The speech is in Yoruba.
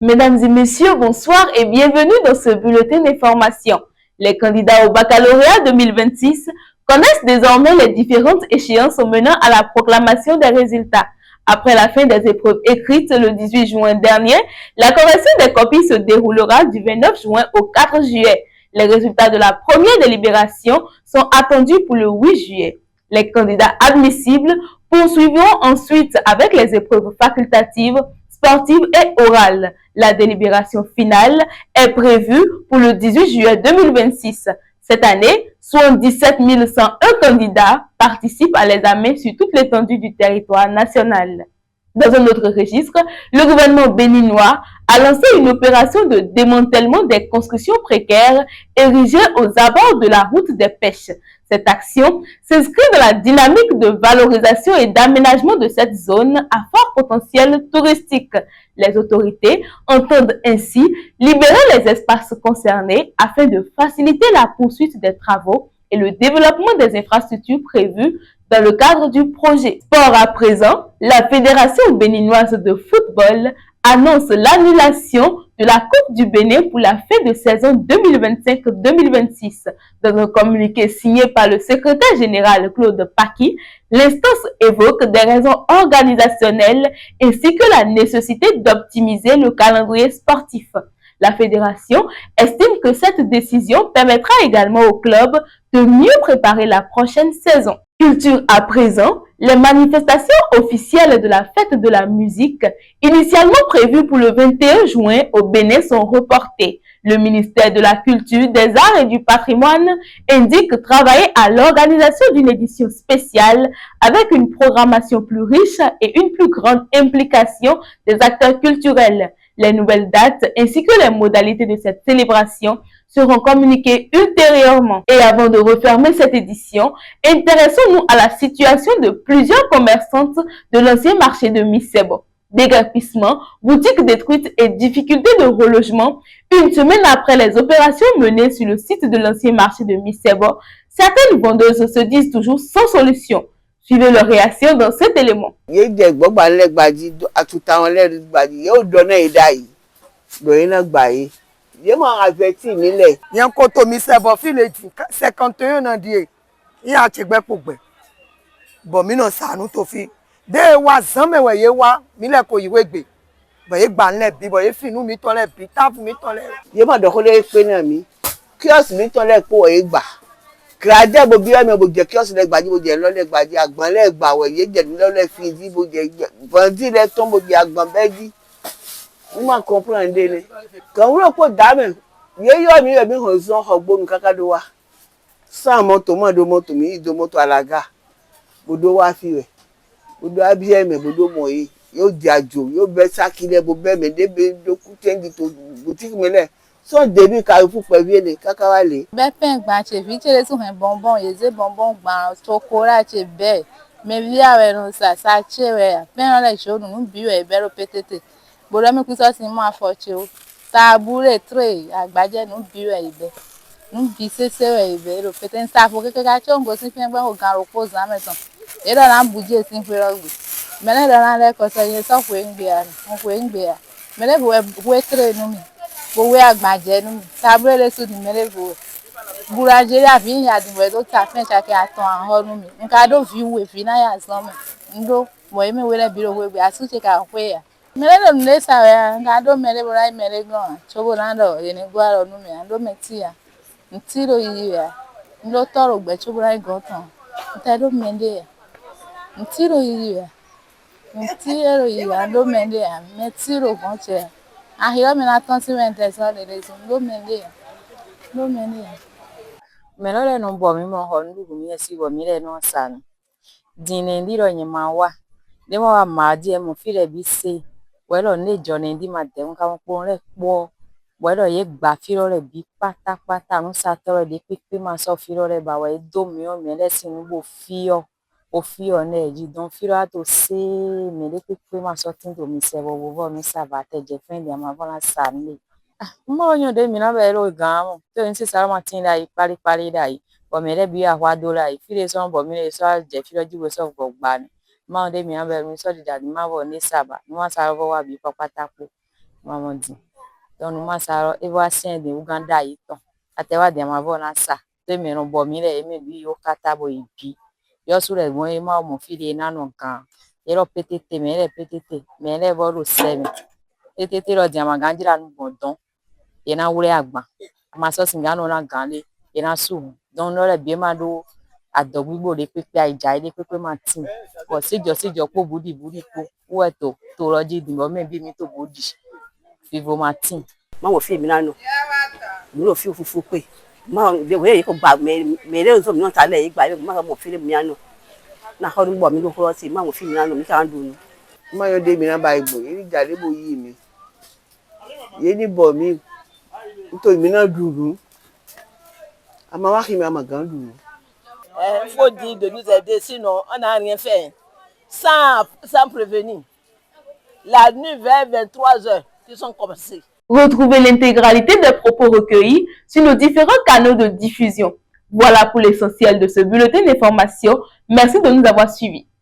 Mesdames et messieurs, bonsoir et bienvenue dans ce bulletin d'information. Les candidats au baccalauréat 2026 connaissent désormais les différentes échéances menant à la proclamation des résultats. Après la fin des épreuves écrites le 18 juin dernier, la correction des copies se déroulera du 29 juin au 4 juillet. Les résultats de la première délibération sont attendus pour le 8 juillet. Les candidats admissibles poursuivront ensuite avec les épreuves facultatives, sportives et orales. La délibération finale est prévue pour le 18 juillet 2026. Cette année, 77 101 candidats participent à l'examen sur toute l'étendue du territoire national. Dans un autre registre, le gouvernement béninois a lancé une opération de démantèlement des constructions précaires érigées aux abords de la route des pêches. Cette action s'inscrit dans la dynamique de valorisation et d'aménagement de cette zone à fort potentiel touristique. Les autorités entendent ainsi libérer les espaces concernés afin de faciliter la poursuite des travaux et le développement des infrastructures prévues dans le cadre du projet. Sport à présent, la Fédération béninoise de football annonce l'annulation de la Coupe du Bénin pour la fin de saison 2025-2026. Dans un communiqué signé par le secrétaire général Claude Paqui, l'instance évoque des raisons organisationnelles ainsi que la nécessité d'optimiser le calendrier sportif. La fédération estime que cette décision permettra également au club de mieux préparer la prochaine saison. Culture à présent, les manifestations officielles de la fête de la musique, initialement prévues pour le 21 juin au Bénin, sont reportées. Le ministère de la Culture, des Arts et du Patrimoine indique travailler à l'organisation d'une édition spéciale avec une programmation plus riche et une plus grande implication des acteurs culturels. Les nouvelles dates ainsi que les modalités de cette célébration seront communiquées ultérieurement. Et avant de refermer cette édition, intéressons-nous à la situation de plusieurs commerçantes de l'ancien marché de Missebo. Déguerpissement, boutiques détruites et difficultés de relogement. Une semaine après les opérations menées sur le site de l'ancien marché de Missebo, certaines vendeuses se disent toujours sans solution. Suivez leur réaction dans cet élément. Ye m'a averti nílẹ̀. Yan koto mi se bo village 51 na die. Ya chegbe pogbe. Bo mi no sanu to fi. De wa zanme we ye wa mi le ko iwe gbe. Bo ye gba nle bi bo ye finu mi to le bi tafu mi to le. Ye ma do ko le pe na mi. Kiosk mi to le po ye gba. Krade bo bi mi bo je kiosk le gba ji bo je lo le gba ji agbon le gba we ye je ni lo le fi ji bo je bandi le ton bo je agbon beji. Uma comprendre le kan wuro ko da me ye yo mi be mi ho zon hogbo mi kakado wa sa moto mi do moto alaga bodo wa fi we bodo abi me bodo mo yi yo di ajo yo be sakile bo be me de be do ku tendi to boutique me le so debi ka fu pe bi le kakawa le be pen gba che fi chere su hen bonbon ye ze bonbon gba to kora che be me vi awe no sa che we pen le jonu nu bi we be ro petete bora me kuso sin mo afoche o tabure tre agbaje nu bi we ibe nu bi sese we ibe ro pete nsa fo keke ka chongo sin fin gba o gan ro po zan metan e da na buje sin fe ro gbe mele da na le ko so ye so fo ngbe ya mo fo ngbe ya mele we tre nu mi bo we agbaje nu mi tabure le su ni mele bo buraje ya fi ya di we do ta fen cha ke aton an nu mi nka do vi we fi na ya so me ndo mo ye me we le bi ro we gbe asu che ka hwe ya mele mle sawe nga do mele bora mele gon chobo lando ye ni gwaro nu mi ando metia ntiro yi ya ndo toro gbe chobo ra gon tan nte do mende ya ntiro yi ya ntiro yi ya ndo mende ya metiro gon che ahiro mi na tan si mente so le ndo mende ya melo le no bo mi mo ho ndu mi esi bo mi le no sanu dine ndiro nyima wa de mo wa ma die mo fi le bi se welo ne jone ndi ma de nka mo pon re po welo ye gba fi ro re bi pátápátá no sa toro de pipe ma so fi ro re ba we do mi o mi le sin bo fi o ne ji don fi ro to se me le pipe ma so tin do mi se bo mi sa ba te je fen dia ma ba sa ni mo yo de mi na be ro gan mo to n se sa ma tin dai pari dai bo me le bi ahwa do lai fi le so bo mi le so je fi ro ji we so go gba ni ma de mi na be mi so di dadi ma bo ni saba ni wa sa ro wa bi pátápátá po maman dit. Donc nous ma ça et voici de Uganda ito. Atewa de ma bona sa. Te me no bo mi le me bi o kata bo ipi. Yo su le mo e ma mo fi de na no kan. Ero petete me le bo ro seme. Petete ro de ma ganjira nu bodon. E na wure agba. Ma so singa no na ganle. E na su. Donc no le bi ma do adogbo le pepe aija ile pepe ma tin. Ko sejo po budi po. Wo to roji di mo me bi mi to budi. Vivo Martin. Ma wo fi mi nanu. Mi ro fi fufu pe. Ma de we ko gba me le so mi no ta le igba ma mo fi le mi nanu. Na ho ni bo mi lo ko si ma wo fi mi nanu mi ka ndu ni. Ma yo de mi na ba igbo, iri jale bo yi mi. Ye ni bo mi. To mi na duru. Ama wa ki mi ama gan duru. Il faut dire de nous aider, sinon on n'a rien fait. Sans prévenir. La nuit vers 23h, ils sont commencés. Retrouvez l'intégralité des propos recueillis sur nos différents canaux de diffusion. Voilà pour l'essentiel de ce bulletin d'information. Merci de nous avoir suivis.